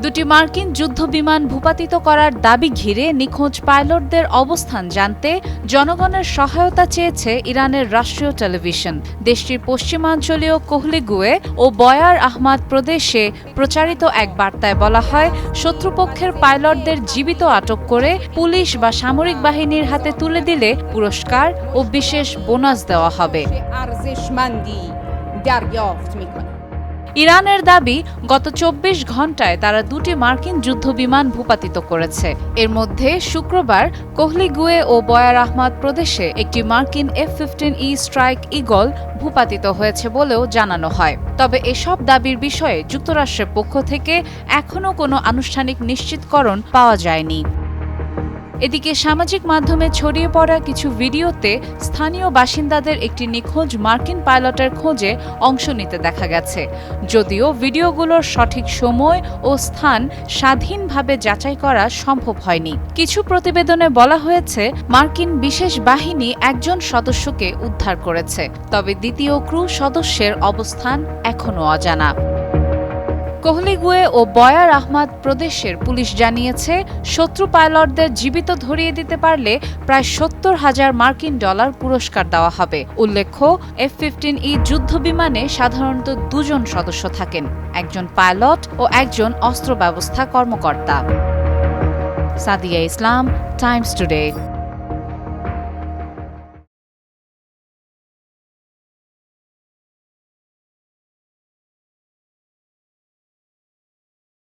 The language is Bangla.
দুটি মার্কিন যুদ্ধবিমান ভূপাতিত করার দাবি ঘিরে নিখোঁজ পাইলটদের অবস্থান জানতে জনগণের সহায়তা চেয়েছে ইরানের রাষ্ট্রীয় টেলিভিশন। দেশটির পশ্চিমাঞ্চলীয় কোহলিগুয়ে ও বয়ার আহমাদ প্রদেশে প্রচারিত এক বার্তায় বলা হয়, শত্রুপক্ষের পাইলটদের জীবিত আটক করে পুলিশ বা সামরিক বাহিনীর হাতে তুলে দিলে পুরস্কার ও বিশেষ বোনাস দেওয়া হবে। ইরানের দাবি, গত 24 ঘণ্টায় তারা দুটি মার্কিন যুদ্ধবিমান ভূপাতিত করেছে। এর মধ্যে শুক্রবার কোহলিগুয়ে ও বয়ার আহমাদ প্রদেশে একটি মার্কিন F-15E স্ট্রাইক ঈগল ভূপাতিত হয়েছে বলেও জানানো হয়। তবে এসব দাবির বিষয়ে যুক্তরাষ্ট্রের পক্ষ থেকে এখনও কোনো আনুষ্ঠানিক নিশ্চিতকরণ পাওয়া যায়নি। এদিকে সামাজিক মাধ্যমে ছড়িয়ে পড়া কিছু ভিডিওতে স্থানীয় বাসিন্দাদের একটি নিখোঁজ মার্কিন পাইলটের খোঁজে অংশ নিতে দেখা গেছে। যদিও ভিডিওগুলোর সঠিক সময় ও স্থান স্বাধীনভাবে যাচাই করা সম্ভব হয়নি। কিছু প্রতিবেদনে বলা হয়েছে, মার্কিন বিশেষ বাহিনী একজন সদস্যকে উদ্ধার করেছে, তবে দ্বিতীয় ক্রু সদস্যের অবস্থান এখনও অজানা। কোহলিগুয়ে ও বয়ার আহমাদ প্রদেশের পুলিশ জানিয়েছে, শত্রু পাইলটদের জীবিত ধরিয়ে দিতে পারলে প্রায় $70,000 মার্কিন পুরস্কার দেওয়া হবে। উল্লেখ্য, F-15E যুদ্ধবিমানে সাধারণত দুজন সদস্য থাকেন, একজন পাইলট ও একজন অস্ত্র ব্যবস্থা কর্মকর্তা। সাদিয়া ইসলাম, টাইমস টুডে।